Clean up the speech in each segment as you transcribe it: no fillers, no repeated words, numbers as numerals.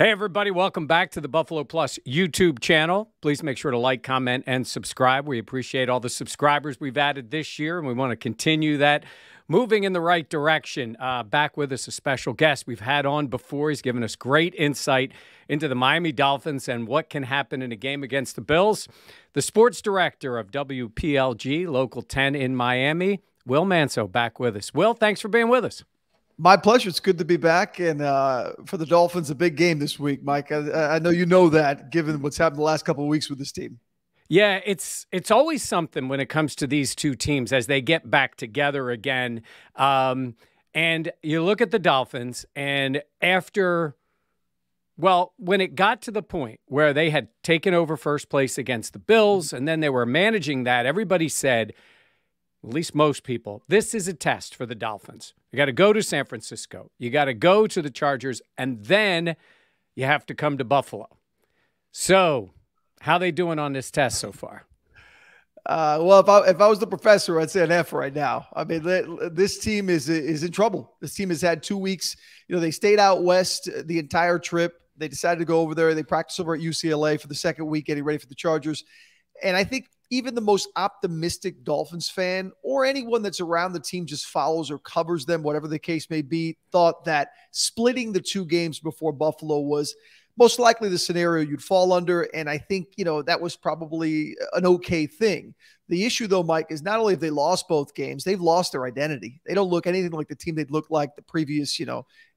Hey, everybody. Welcome back to the Buffalo Plus YouTube channel. Please make sure to like, comment, and subscribe. We appreciate all the subscribers we've added this year, and we want to continue that moving in the right direction. Back with us, a special guest we've had on before. He's given us great insight into the Miami Dolphins and what can happen in a game against the Bills. The sports director of WPLG, Local 10 in Miami, Will Manso, back with us. Will, thanks for being with us. My pleasure. It's good to be back. And for the Dolphins, a big game this week, Mike. I know you know that, given what's happened the last couple of weeks with this team. Yeah, it's always something when it comes to these two teams as they get back together again. And you look at the Dolphins, and when it got to the point where they had taken over first place against the Bills, and then they were managing that, everybody said, at least most people, this is a test for the Dolphins. You got to go to San Francisco. You got to go to the Chargers, and then you have to come to Buffalo. So, how they doing on this test so far? Well, if I was the professor, I'd say an F right now. I mean, this team is in trouble. This team has had 2 weeks. You know, they stayed out west the entire trip. They decided to go over there. They practiced over at UCLA for the second week, getting ready for the Chargers. And I think even the most optimistic Dolphins fan or anyone that's around the team just follows or covers them, whatever the case may be, thought that splitting the 2 games before Buffalo was most likely the scenario you'd fall under. And I think, that was probably an okay thing. The issue, though, Mike, is not only have they lost both games, they've lost their identity. They don't look anything like the team they'd looked like the previous,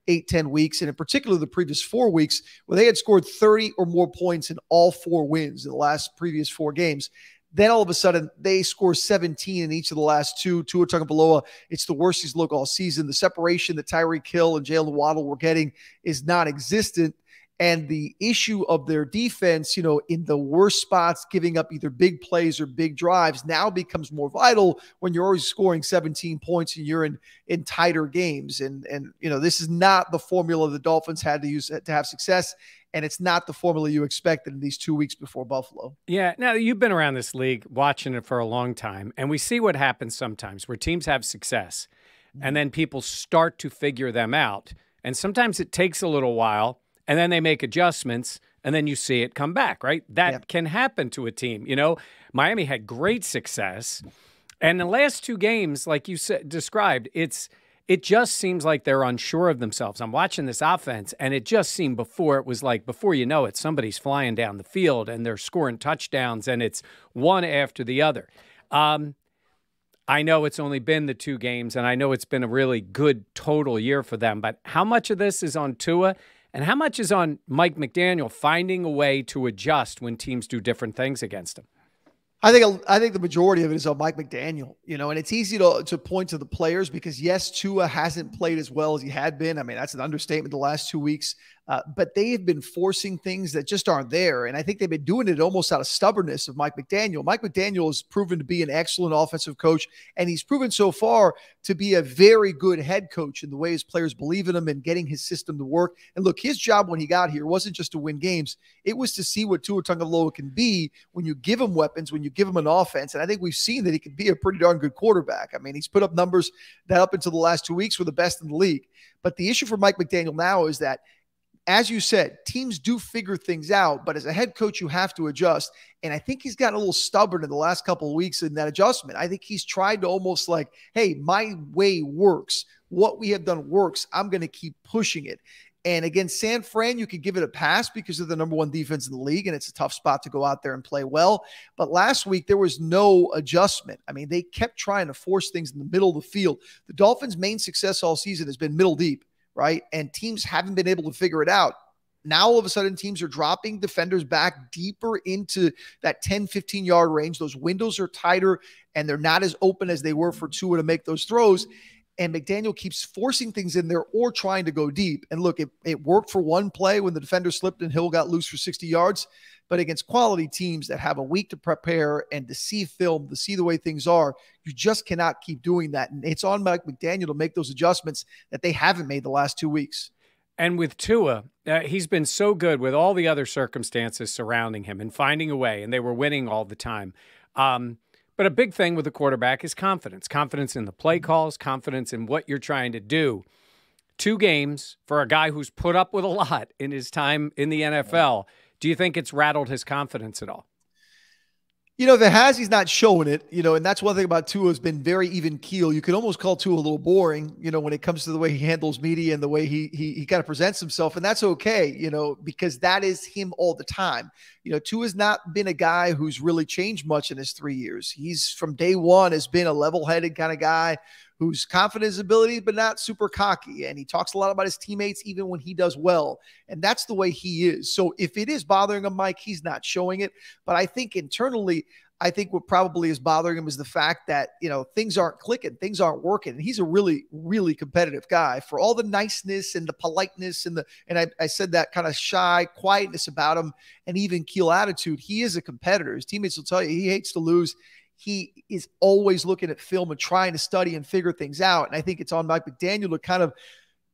8-10 weeks, and in particular the previous 4 weeks, where they had scored 30 or more points in all 4 wins in the last previous 4 games. Then all of a sudden, they score 17 in each of the last 2. Tua Tagovailoa, it's the worst he's looked all season. The separation that Tyreek Hill and Jalen Waddle were getting is non-existent. And the issue of their defense, in the worst spots, giving up either big plays or big drives, now becomes more vital when you're always scoring 17 points and you're in tighter games. And this is not the formula the Dolphins had to use to have success. And it's not the formula you expected in these 2 weeks before Buffalo. Yeah. Now, you've been around this league watching it for a long time, and we see what happens sometimes where teams have success, and then people start to figure them out. And sometimes it takes a little while, and then they make adjustments, and then you see it come back, right? That can happen to a team. Miami had great success, and the last 2 games, like you described, it just seems like they're unsure of themselves. I'm watching this offense, and it just seemed before you know it, somebody's flying down the field, and they're scoring touchdowns, and it's one after the other. I know it's only been the 2 games, and I know it's been a really good total year for them, but how much of this is on Tua, and how much is on Mike McDaniel finding a way to adjust when teams do different things against him? I think the majority of it is on Mike McDaniel, and it's easy to point to the players because, yes, Tua hasn't played as well as he had been. I mean, that's an understatement the last 2 weeks. But they have been forcing things that just aren't there. And I think they've been doing it almost out of stubbornness of Mike McDaniel. Mike McDaniel has proven to be an excellent offensive coach, and he's proven so far to be a very good head coach in the way his players believe in him and getting his system to work. And look, his job when he got here wasn't just to win games. It was to see what Tua Tagovailoa can be when you give him weapons, when you give him an offense. And I think we've seen that he can be a pretty darn good quarterback. I mean, he's put up numbers that up until the last 2 weeks were the best in the league. But the issue for Mike McDaniel now is that, as you said, teams do figure things out, but as a head coach, you have to adjust. And I think he's gotten a little stubborn in the last couple of weeks in that adjustment. I think he's tried to almost like, hey, my way works. What we have done works. I'm going to keep pushing it. And against San Fran, you could give it a pass because they're the number 1 defense in the league, and it's a tough spot to go out there and play well. But last week, there was no adjustment. I mean, they kept trying to force things in the middle of the field. The Dolphins' main success all season has been middle deep, right? And teams haven't been able to figure it out. Now, all of a sudden, teams are dropping defenders back deeper into that 10, 15-yard range. Those windows are tighter, and they're not as open as they were for Tua to make those throws. And McDaniel keeps forcing things in there or trying to go deep. And look, it worked for one play when the defender slipped and Hill got loose for 60 yards. But against quality teams that have a week to prepare and to see film, to see the way things are, you just cannot keep doing that. And it's on Mike McDaniel to make those adjustments that they haven't made the last 2 weeks. And with Tua, he's been so good with all the other circumstances surrounding him and finding a way, and they were winning all the time. But a big thing with the quarterback is confidence. Confidence in the play calls, confidence in what you're trying to do. 2 games for a guy who's put up with a lot in his time in the NFL. Do you think it's rattled his confidence at all? If it has, he's not showing it, and that's one thing about Tua has been very even keel. You could almost call Tua a little boring, when it comes to the way he handles media and the way he kind of presents himself. And that's okay, because that is him all the time. Tua has not been a guy who's really changed much in his 3 years. He's from day one has been a level-headed kind of guy who's confident in his abilities, but not super cocky. And he talks a lot about his teammates, even when he does well. And that's the way he is. So if it is bothering him, Mike, he's not showing it. But I think internally, what probably is bothering him is the fact that, things aren't clicking, things aren't working. And he's a really, really competitive guy. For all the niceness and the politeness and I said that kind of shy quietness about him and even keel attitude, he is a competitor. His teammates will tell you he hates to lose. He is always looking at film and trying to study and figure things out. And I think it's on Mike McDaniel to kind of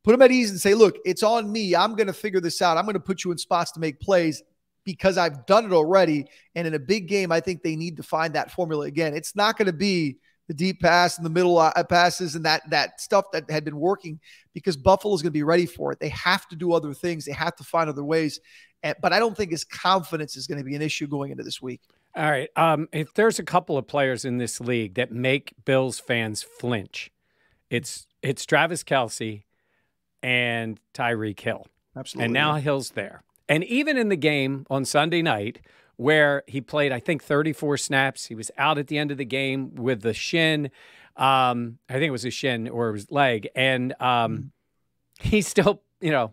put him at ease and say, look, it's on me. I'm going to figure this out. I'm going to put you in spots to make plays because I've done it already. And in a big game, I think they need to find that formula again. It's not going to be the deep pass and the middle passes and that stuff that had been working because Buffalo is going to be ready for it. They have to do other things. They have to find other ways. But I don't think his confidence is going to be an issue going into this week. All right. If there's a couple of players in this league that make Bills fans flinch, it's Travis Kelce and Tyreek Hill. Absolutely. And now Hill's there. And even in the game on Sunday night where he played, I think, 34 snaps, he was out at the end of the game with the shin. I think it was his shin or his leg. And he still,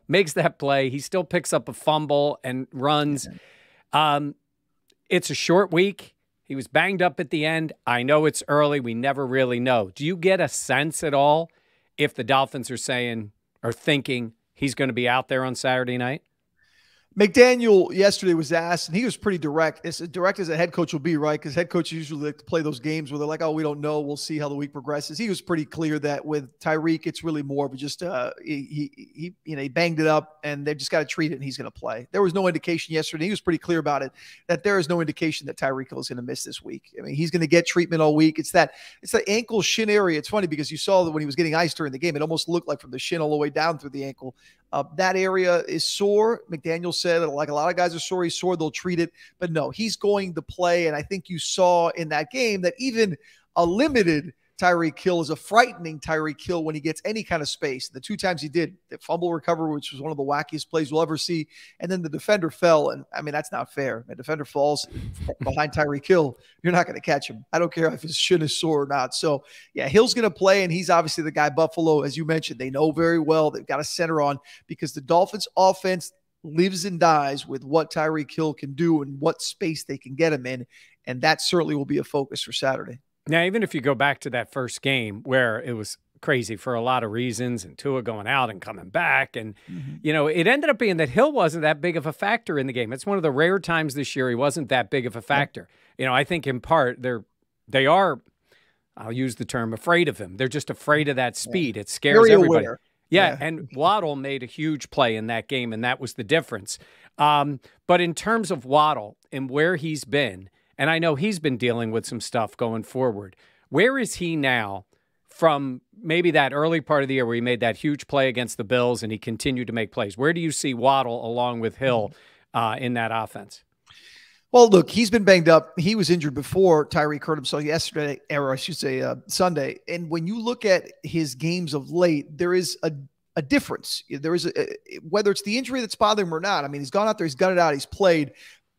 makes that play. He still picks up a fumble and runs. It's a short week. He was banged up at the end. I know it's early. We never really know. Do you get a sense at all if the Dolphins are saying or thinking he's going to be out there on Saturday night? McDaniel yesterday was asked, and he was pretty direct. As direct as a head coach will be, right? Because head coaches usually like to play those games where they're like, oh, we don't know. We'll see how the week progresses. He was pretty clear that with Tyreek, it's really more of just he banged it up, and they've just got to treat it, and he's going to play. There was no indication yesterday. He was pretty clear about it, that there is no indication that Tyreek Hill is going to miss this week. I mean, he's going to get treatment all week. It's the ankle shin area. It's funny because you saw that when he was getting ice during the game, it almost looked like from the shin all the way down through the ankle. That area is sore. McDaniel said, like a lot of guys are sore, he's sore, they'll treat it. But no, he's going to play. And I think you saw in that game that even a limited Tyreek Hill is a frightening Tyreek Hill when he gets any kind of space. The 2 times he did, the fumble recovery, which was one of the wackiest plays we'll ever see. And then the defender fell. And I mean, that's not fair. A defender falls behind Tyreek Hill, you're not going to catch him. I don't care if his shin is sore or not. So yeah, Hill's going to play. And he's obviously the guy Buffalo, as you mentioned, they know very well. They've got a center on because the Dolphins offense lives and dies with what Tyreek Hill can do and what space they can get him in. And that certainly will be a focus for Saturday. Now, even if you go back to that first game where it was crazy for a lot of reasons and Tua going out and coming back, and, it ended up being that Hill wasn't that big of a factor in the game. It's one of the rare times this year he wasn't that big of a factor. Yeah. I think in part they are, I'll use the term, afraid of him. They're just afraid of that speed. It scares everybody. Yeah, and Waddle made a huge play in that game, and that was the difference. But in terms of Waddle and where he's been, and I know he's been dealing with some stuff going forward. Where is he now from maybe that early part of the year where he made that huge play against the Bills and he continued to make plays? Where do you see Waddle along with Hill in that offense? Well, look, he's been banged up. He was injured before Tyreek hurt himself yesterday, or I should say Sunday. And when you look at his games of late, there is a difference. There is whether it's the injury that's bothering him or not. I mean, he's gone out there, he's got it out, he's played.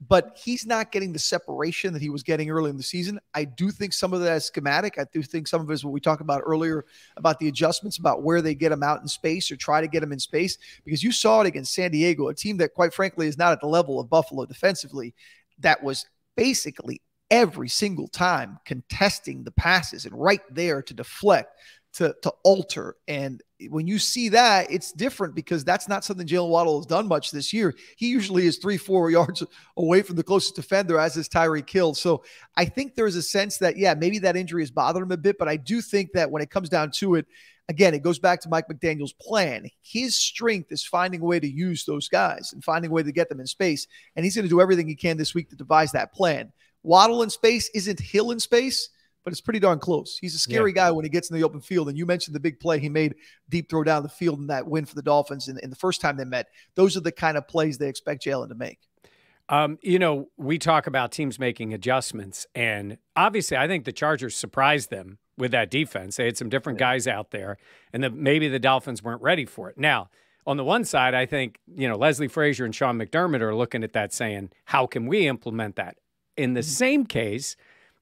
But he's not getting the separation that he was getting early in the season. I do think some of that is schematic. I do think some of it is what we talked about earlier about the adjustments, about where they get him out in space or try to get him in space. Because you saw it against San Diego, a team that, quite frankly, is not at the level of Buffalo defensively, that was basically every single time contesting the passes and right there to deflect, to alter. And when you see that, it's different because that's not something Jalen Waddle has done much this year. He usually is 3-4 yards away from the closest defender, as is Tyreek Hill. So I think there's a sense that, maybe that injury has bothered him a bit, but I do think that when it comes down to it, again, it goes back to Mike McDaniel's plan. His strength is finding a way to use those guys and finding a way to get them in space. And he's going to do everything he can this week to devise that plan. Waddle in space isn't Hill in space, but it's pretty darn close. He's a scary guy when he gets in the open field. And you mentioned the big play he made, deep throw down the field in that win for the Dolphins in the first time they met. Those are the kind of plays they expect Jalen to make. We talk about teams making adjustments, and obviously I think the Chargers surprised them with that defense. They had some different guys out there, and maybe the Dolphins weren't ready for it. Now, on the one side, I think, Leslie Frazier and Sean McDermott are looking at that saying, how can we implement that? In the same case,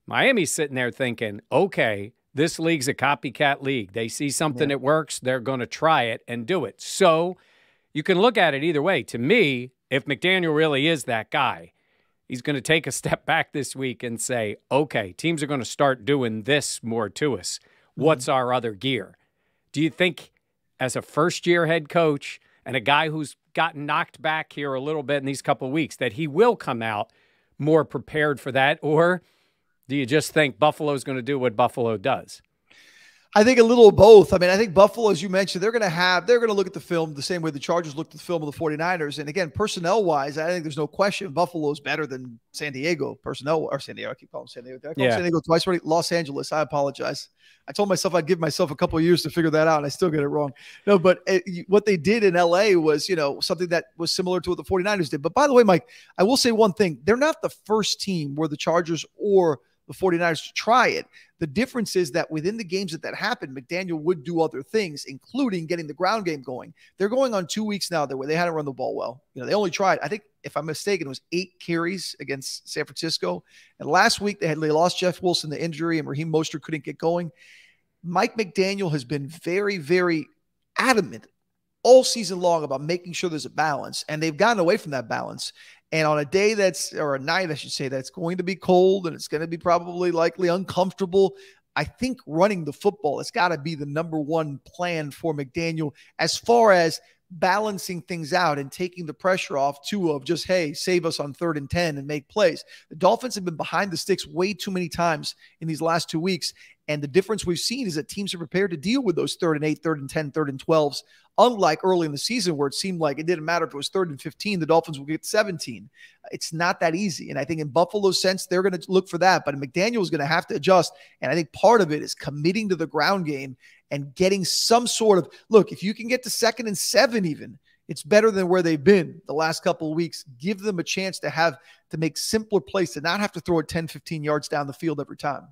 Miami's sitting there thinking, okay, this league's a copycat league. They see something that works, they're going to try it and do it. So you can look at it either way. To me, if McDaniel really is that guy, he's going to take a step back this week and say, okay, teams are going to start doing this more to us. What's our other gear? Do you think as a first-year head coach and a guy who's gotten knocked back here a little bit in these couple of weeks that he will come out more prepared for that? Or do you just think Buffalo's going to do what Buffalo does? I think a little of both. I mean, I think Buffalo, as you mentioned, they're going to look at the film the same way the Chargers looked at the film of the 49ers. And again, personnel-wise, I think there's no question Buffalo is better than San Diego personnel, or San Diego. I keep calling San Diego. Did I call San Diego twice already? Los Angeles. I apologize. I told myself I'd give myself a couple of years to figure that out, and I still get it wrong. No, but what they did in L.A. was, something that was similar to what the 49ers did. But by the way, Mike, I will say one thing. They're not the first team where the Chargers or the 49ers to try it. The difference is that within the games that happened, McDaniel would do other things, including getting the ground game going. They're going on 2 weeks now where they hadn't run the ball well. They only tried, I think, if I'm mistaken, it was 8 carries against San Francisco. And last week they lost Jeff Wilson to injury and Raheem Mostert couldn't get going. Mike McDaniel has been very, very adamant all season long about making sure there's a balance, and they've gotten away from that balance. And on a day or a night, I should say, that's going to be cold and it's going to be probably likely uncomfortable, I think running the football has got to be the number one plan for McDaniel as far as balancing things out and taking the pressure off of just, hey, save us on 3rd and 10 and make plays. The Dolphins have been behind the sticks way too many times in these last 2 weeks. And the difference we've seen is that teams are prepared to deal with those 3rd and 8, 3rd and 10, 3rd and 12s, unlike early in the season where it seemed like it didn't matter if it was 3rd and 15, the Dolphins will get 17. It's not that easy. And I think in Buffalo's sense, they're going to look for that. But McDaniel is going to have to adjust. And I think part of it is committing to the ground game and getting some sort of look. If you can get to 2nd and 7 even, it's better than where they've been the last couple of weeks. Give them a chance to make simpler plays, to not have to throw it 10, 15 yards down the field every time.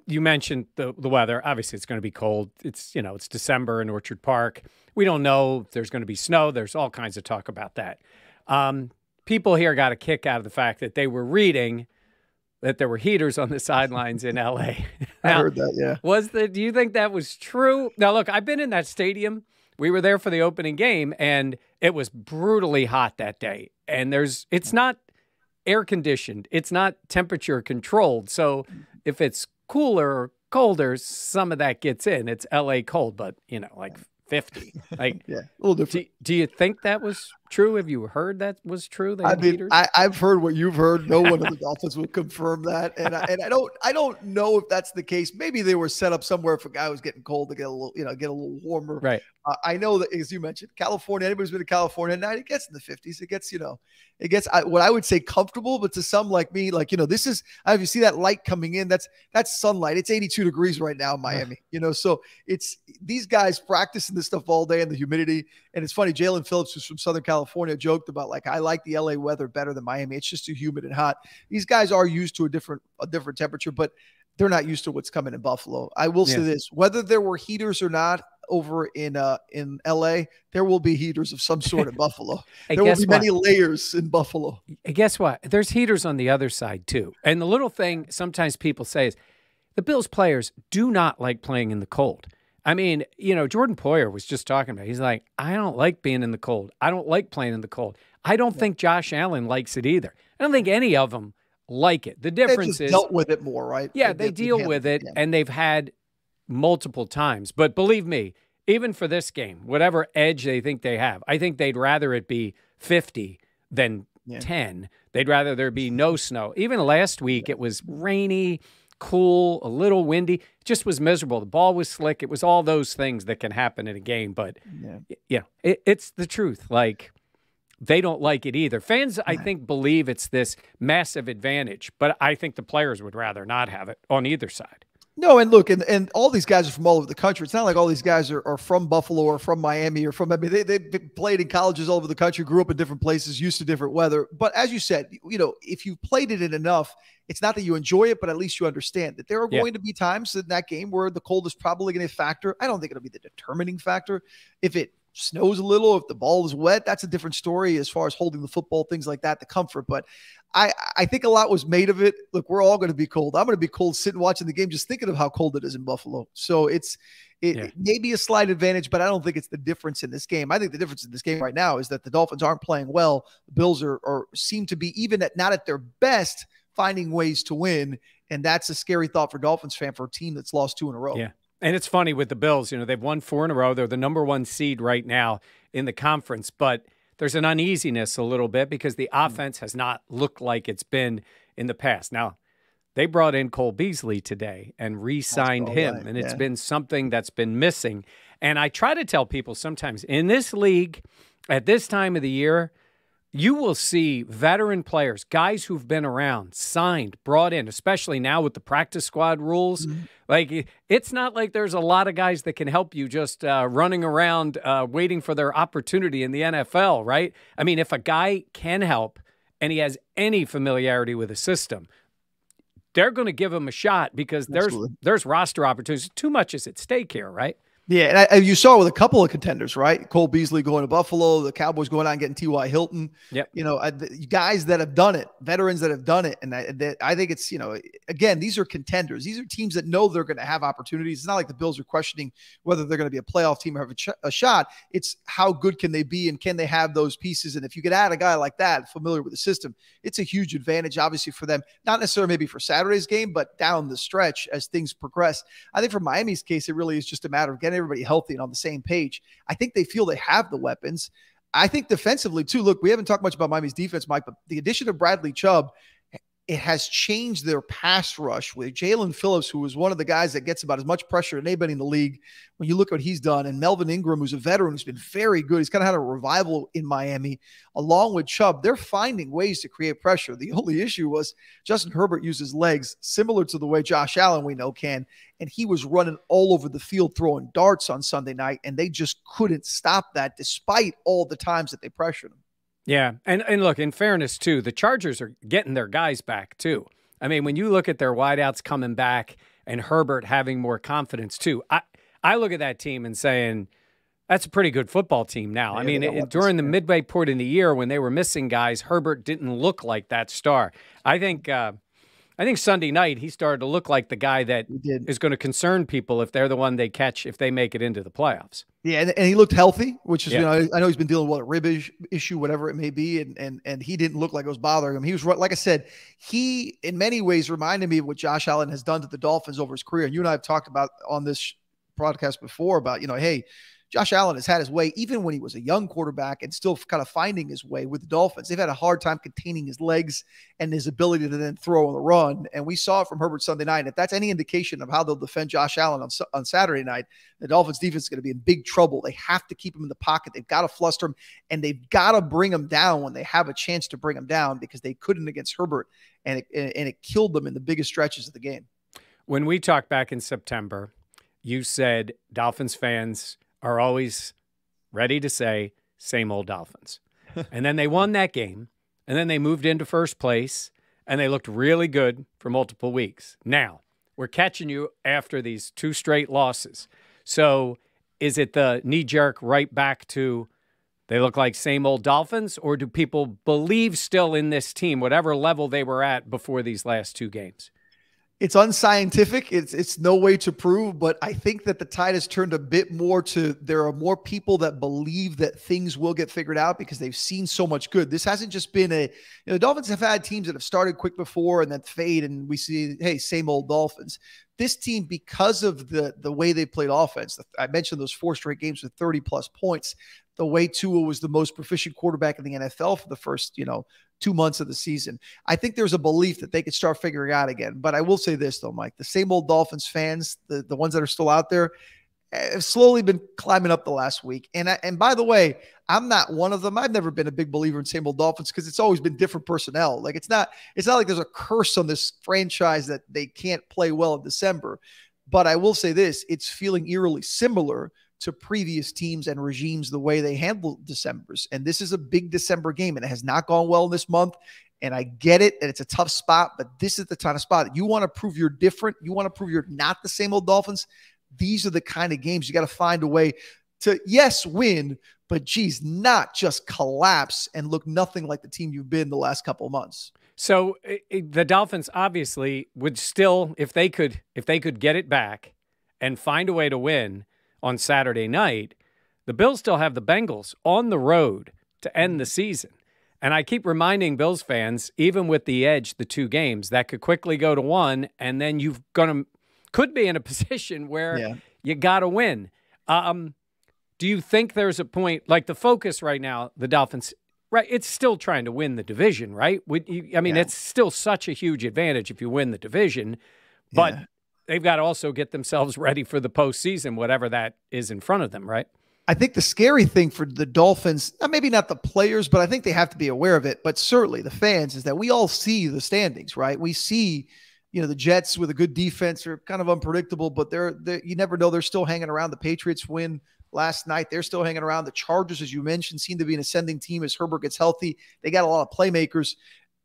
You mentioned the weather. Obviously, it's going to be cold. It's December in Orchard Park. We don't know if there's going to be snow. There's all kinds of talk about that. People here got a kick out of the fact that they were reading that there were heaters on the sidelines in L.A. Now, I heard that, yeah. Do you think that was true? Now, look, I've been in that stadium. We were there for the opening game, and it was brutally hot that day. And it's not air conditioned. It's not temperature controlled. So if it's cooler or colder, some of that gets in. It's LA cold, but like 50. Like, yeah, a little different. Do you think that was true? Have you heard that was true? I've heard what you've heard. No one of the Dolphins would confirm that, and I don't know if that's the case. Maybe they were set up somewhere if a guy was getting cold to get a little warmer. Right. I know that, as you mentioned, California. Anybody's been to California at night, it gets in the 50s. It gets what I would say comfortable, but to some like me, this is. If you see that light coming in, that's sunlight. It's 82 degrees right now in Miami. So it's these guys practicing this stuff all day in the humidity. And it's funny, Jalen Phillips, who's from Southern California, joked about I like the LA weather better than Miami. It's just too humid and hot. These guys are used to a different temperature, but they're not used to what's coming in Buffalo. I will say this: whether there were heaters or not over in LA, there will be heaters of some sort in Buffalo. There will be many layers in Buffalo. Guess what? There's heaters on the other side too. And the little thing sometimes people say is the Bills players do not like playing in the cold. I mean, Jordan Poyer was just talking about it. He's like, I don't like being in the cold. I don't like playing in the cold. I don't think Josh Allen likes it either. I don't think any of them like it. The difference is dealt with it more, right? Yeah, they deal with it, and they've had multiple times. But believe me, even for this game, whatever edge they think they have, I think they'd rather it be 50 than 10. They'd rather there be no snow. Even last week, it was rainy, cool, a little windy. It just was miserable. The ball was slick. It was all those things that can happen in a game. But, it's the truth. they don't like it either. Fans, I think, believe it's this massive advantage, but I think the players would rather not have it on either side. No, and look, and all these guys are from all over the country. It's not like all these guys are from Buffalo or from Miami or from, I mean, they played in colleges all over the country, grew up in different places, used to different weather. But as you said, you know, if you played it in enough, it's not that you enjoy it, but at least you understand that there are going to be times in that game where the cold is probably going to factor. I don't think it'll be the determining factor. If it snows a little, if the ball is wet, that's a different story as far as holding the football, things like that, the comfort. But I think a lot was made of it. Look, we're all going to be cold. I'm going to be cold sitting watching the game, just thinking of how cold it is in Buffalo. So it may be a slight advantage, but I don't think it's the difference in this game. I think the difference in this game right now is that the Dolphins aren't playing well. The Bills are seem to be, even not at their best, finding ways to win. And that's a scary thought for Dolphins fan, for a team that's lost 2 in a row. Yeah. And it's funny with the Bills, you know, they've won 4 in a row. They're the number 1 seed right now in the conference, but there's an uneasiness a little bit because the offense has not looked like it's been in the past. Now, they brought in Cole Beasley today and re-signed him, and it's been something that's been missing. And I try to tell people sometimes in this league, at this time of the year, you will see veteran players, guys who've been around, signed, brought in, especially now with the practice squad rules. Like, it's not like there's a lot of guys that can help you just running around waiting for their opportunity in the NFL, right? I mean, if a guy can help and he has any familiarity with the system, they're going to give him a shot because there's roster opportunities. Too much is at stake here, right? Yeah, and you saw with a couple of contenders, right? Cole Beasley going to Buffalo, the Cowboys going out and getting T.Y. Hilton. Yep. You know, guys that have done it, veterans that have done it. And I think it's, you know, again, these are contenders. These are teams that know they're going to have opportunities. It's not like the Bills are questioning whether they're going to be a playoff team or have a shot. It's how good can they be and can they have those pieces? And if you could add a guy like that, familiar with the system, it's a huge advantage, obviously, for them. Not necessarily maybe for Saturday's game, but down the stretch as things progress. I think for Miami's case, it really is just a matter of getting everybody healthy and on the same page. I think they feel they have the weapons. I think defensively too, look, we haven't talked much about Miami's defense, Mike, but the addition of Bradley Chubb, it has changed their pass rush with Jalen Phillips, who is one of the guys that gets about as much pressure as anybody in the league. When you look at what he's done, and Melvin Ingram, who's a veteran, who's been very good. He's kind of had a revival in Miami, along with Chubb. They're finding ways to create pressure. The only issue was Justin Herbert used his legs similar to the way Josh Allen, we know, can. And he was running all over the field, throwing darts on Sunday night, and they just couldn't stop that despite all the times that they pressured him. Yeah, and look, in fairness, too, the Chargers are getting their guys back, too. I mean, when you look at their wideouts coming back and Herbert having more confidence, too, I look at that team and saying, that's a pretty good football team now. Yeah, I mean, during the midway point in the year when they were missing guys, Herbert didn't look like that star. I think Sunday night he started to look like the guy that is going to concern people if they're the one they catch if they make it into the playoffs. Yeah, and he looked healthy, which is, you know, I know he's been dealing with a rib issue, whatever it may be, and he didn't look like it was bothering him. He was, like I said, he in many ways reminded me of what Josh Allen has done to the Dolphins over his career. And you and I have talked about on this broadcast before about, you know, hey, Josh Allen has had his way even when he was a young quarterback and still kind of finding his way with the Dolphins. They've had a hard time containing his legs and his ability to then throw on the run. And we saw it from Herbert Sunday night. If that's any indication of how they'll defend Josh Allen on Saturday night, the Dolphins defense is going to be in big trouble. They have to keep him in the pocket. They've got to fluster him, and they've got to bring him down when they have a chance to bring him down, because they couldn't against Herbert, and it killed them in the biggest stretches of the game. When we talked back in September, you said Dolphins fans are always ready to say, same old Dolphins. And then they won that game, and then they moved into first place, and they looked really good for multiple weeks. Now, we're catching you after these 2 straight losses. So is it the knee-jerk right back to they look like same old Dolphins, or do people believe still in this team, whatever level they were at before these last 2 games? It's unscientific. It's no way to prove, but I think that the tide has turned a bit more to there are more people that believe that things will get figured out because they've seen so much good. This hasn't just been the Dolphins have had teams that have started quick before and then fade, and we see, hey, same old Dolphins. This team, because of the way they played offense, I mentioned those 4 straight games with 30-plus points, the way Tua was the most proficient quarterback in the NFL for the first, 2 months of the season. I think there's a belief that they could start figuring out again. But I will say this, though, Mike, the same old Dolphins fans, the ones that are still out there, have slowly been climbing up the last week. And by the way, I'm not one of them. I've never been a big believer in same old Dolphins because it's always been different personnel. Like it's not like there's a curse on this franchise that they can't play well in December. But I will say this, it's feeling eerily similar to previous teams and regimes the way they handle Decembers. And this is a big December game, and it has not gone well this month. And I get it, and it's a tough spot, but this is the kind of spot that you want to prove you're different. You want to prove you're not the same old Dolphins. These are the kind of games you got to find a way to, yes, win, but geez, not just collapse and look nothing like the team you've been the last couple of months. So the Dolphins obviously would still, if they could get it back and find a way to win on Saturday night, the Bills still have the Bengals on the road to end the season. And I keep reminding Bills fans, even with the edge, the 2 games, that could quickly go to 1, and then could be in a position where you got to win. Do you think there's a point, like the focus right now, the Dolphins, right, it's still trying to win the division, right? It's still such a huge advantage if you win the division, but they've got to also get themselves ready for the postseason, whatever that is in front of them, right? I think the scary thing for the Dolphins, maybe not the players, but I think they have to be aware of it, but certainly the fans, is that we all see the standings, right? We see, the Jets with a good defense are kind of unpredictable, but they're you never know. They're still hanging around. The Patriots win last night. They're still hanging around. The Chargers, as you mentioned, seem to be an ascending team as Herbert gets healthy. They got a lot of playmakers.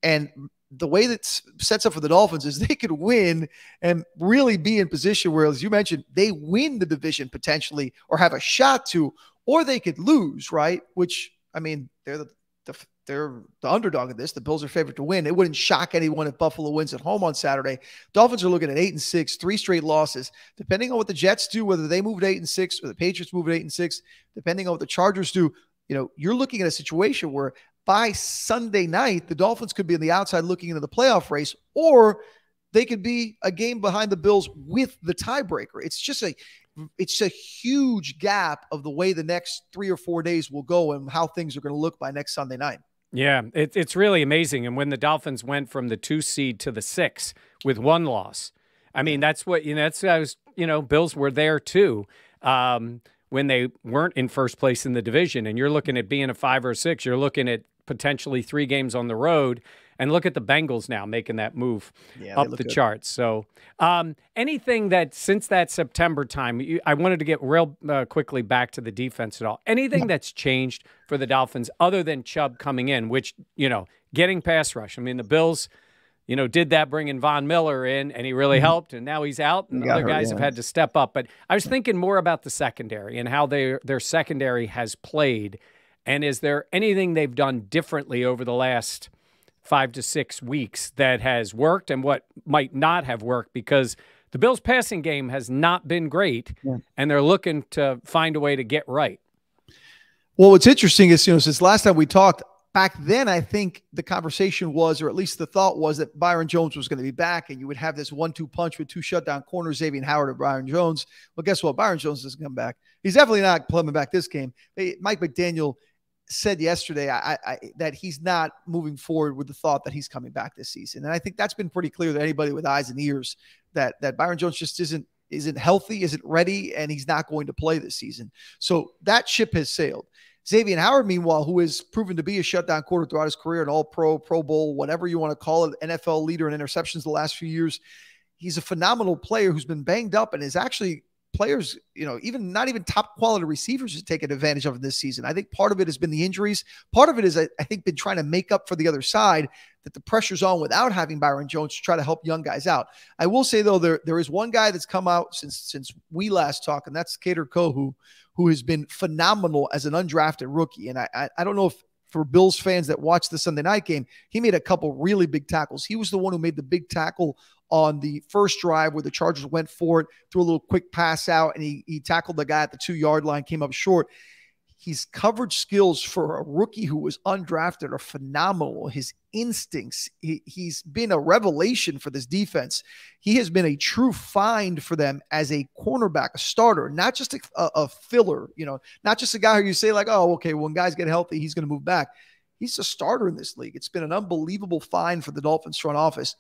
And the way that sets up for the Dolphins is they could win and really be in position where, as you mentioned, they win the division potentially or have a shot to, or they could lose, right? Which, they're the underdog of this. The Bills are favored to win. It wouldn't shock anyone if Buffalo wins at home on Saturday. Dolphins are looking at 8-6, 3 straight losses. Depending on what the Jets do, whether they move to 8-6 or the Patriots move to 8-6, depending on what the Chargers do, you're looking at a situation where by Sunday night, the Dolphins could be on the outside looking into the playoff race, or they could be a game behind the Bills with the tiebreaker. It's a huge gap of the way the next 3 or 4 days will go and how things are going to look by next Sunday night. Yeah, it's really amazing. And when the Dolphins went from the 2 seed to the 6 with 1 loss, that's what, Bills were there too. When they weren't in first place in the division, and you're looking at being a 5 or 6, you're looking at potentially 3 games on the road. And look at the Bengals now making that move up the charts. So anything that since that September time, I wanted to get real quickly back to the defense at all. Anything that's changed for the Dolphins other than Chubb coming in, which, getting pass rush. The Bills, did that bringing Von Miller in, and he really helped, and now he's out, and other guys have had to step up. But I was thinking more about the secondary and how their secondary has played, and is there anything they've done differently over the last 5 to 6 weeks that has worked and what might not have worked, because the Bills' passing game has not been great, and they're looking to find a way to get right. Well, what's interesting is, since last time we talked, back then I think the conversation was, or at least the thought was, that Byron Jones was going to be back and you would have this 1-2 punch with 2 shutdown corners, Xavier Howard and Byron Jones. Well, guess what? Byron Jones doesn't come back. He's definitely not coming back this game. Mike McDaniel said yesterday that he's not moving forward with the thought that he's coming back this season. And I think that's been pretty clear to anybody with eyes and ears that Byron Jones just isn't healthy, isn't ready, and he's not going to play this season. So that ship has sailed. Xavier Howard, meanwhile, who has proven to be a shutdown quarter throughout his career, an all-pro, Pro Bowl, whatever you want to call it, NFL leader in interceptions the last few years. He's a phenomenal player who's been banged up and is actually players, even not even top quality receivers has taken advantage of this season. I think part of it has been the injuries. Part of it is, I think, been trying to make up for the other side, that the pressure's on without having Byron Jones to try to help young guys out. I will say, though, there is one guy that's come out since we last talked, and that's Kader Kohou, who has been phenomenal as an undrafted rookie. And I don't know if, for Bills fans that watched the Sunday night game, he made a couple really big tackles. He was the one who made the big tackle on the first drive where the Chargers went for it, threw a little quick pass out, and he tackled the guy at the 2-yard line, came up short. His coverage skills for a rookie who was undrafted are phenomenal. His instincts, he's been a revelation for this defense. He has been a true find for them as a cornerback, a starter, not just a filler, not just a guy who you say like, oh, okay, when guys get healthy, he's going to move back. He's a starter in this league. It's been an unbelievable find for the Dolphins front office.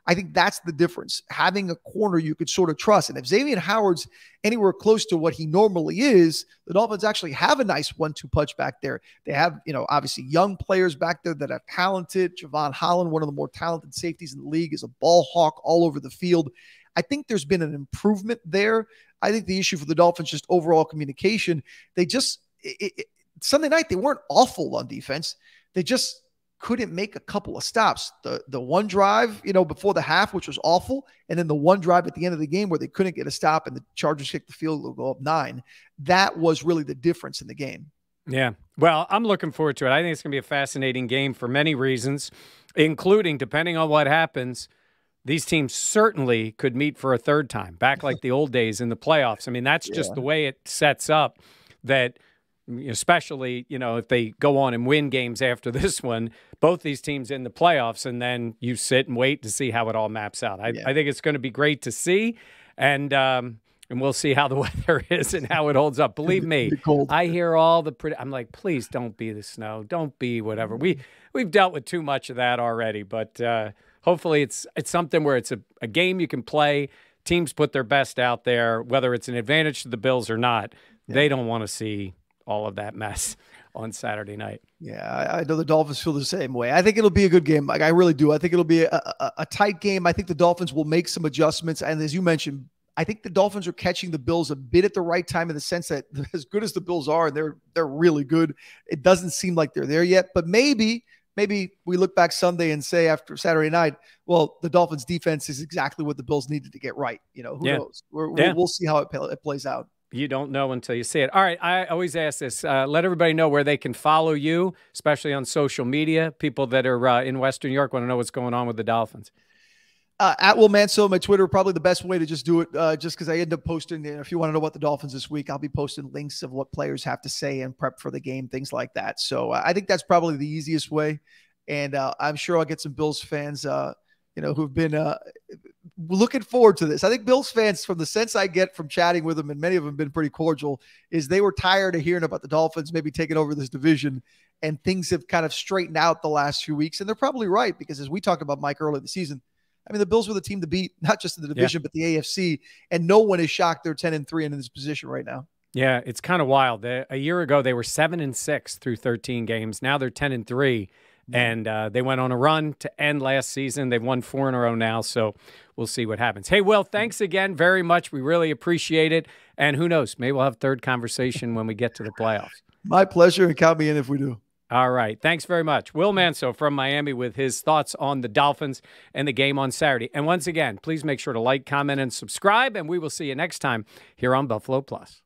I think that's the difference. Having a corner you could sort of trust. And if Xavier Howard's anywhere close to what he normally is, the Dolphins actually have a nice 1-2 punch back there. They have, obviously young players back there that are talented. Javon Holland, one of the more talented safeties in the league, is a ball hawk all over the field. I think there's been an improvement there. I think the issue for the Dolphins, just overall communication. They just, Sunday night, they weren't awful on defense. They just couldn't make a couple of stops. The one drive, before the half, which was awful, and then the one drive at the end of the game where they couldn't get a stop and the Chargers kicked the field goal, go up 9. That was really the difference in the game. Yeah. Well, I'm looking forward to it. I think it's going to be a fascinating game for many reasons, including, depending on what happens, these teams certainly could meet for a third time, back like the old days in the playoffs. I mean, that's just the way it sets up, that especially, if they go on and win games after this one, both these teams in the playoffs, and then you sit and wait to see how it all maps out. I think it's going to be great to see, and we'll see how the weather is and how it holds up. Believe me, I hear all the I'm like, please don't be the snow. Don't be whatever. We've dealt with too much of that already, but hopefully it's something where it's a game you can play. Teams put their best out there, whether it's an advantage to the Bills or not. They don't want to see all of that mess on Saturday night. Yeah, I know the Dolphins feel the same way. I think it'll be a good game. Like, I really do. I think it'll be a tight game. I think the Dolphins will make some adjustments. And as you mentioned, I think the Dolphins are catching the Bills a bit at the right time, in the sense that as good as the Bills are, and they're really good, it doesn't seem like they're there yet. But maybe we look back Sunday and say after Saturday night, well, the Dolphins defense is exactly what the Bills needed to get right. Who knows? We'll see how it plays out. You don't know until you see it. All right, I always ask this. Let everybody know where they can follow you, especially on social media. People that are in Western New York want to know what's going on with the Dolphins. At Will Manso, my Twitter, probably the best way to just do it, just because I end up posting. If you want to know what the Dolphins this week, I'll be posting links of what players have to say and prep for the game, things like that. So I think that's probably the easiest way. And I'm sure I'll get some Bills fans, who've been looking forward to this. I think Bills fans, from the sense I get from chatting with them, and many of them have been pretty cordial, is they were tired of hearing about the Dolphins maybe taking over this division, and things have kind of straightened out the last few weeks. And they're probably right, because as we talked about, Mike, earlier in the season, I mean, the Bills were the team to beat, not just in the division, but the AFC, and no one is shocked they're 10-3 and in this position right now. Yeah, it's kind of wild. A year ago, they were 7-6 through 13 games. Now they're 10-3. And they went on a run to end last season. They've won 4 in a row now, so we'll see what happens. Hey, Will, thanks again very much. We really appreciate it. And who knows, maybe we'll have a third conversation when we get to the playoffs. My pleasure, and count me in if we do. All right. Thanks very much. Will Manso from Miami with his thoughts on the Dolphins and the game on Saturday. And once again, please make sure to like, comment, and subscribe, and we will see you next time here on Buffalo Plus.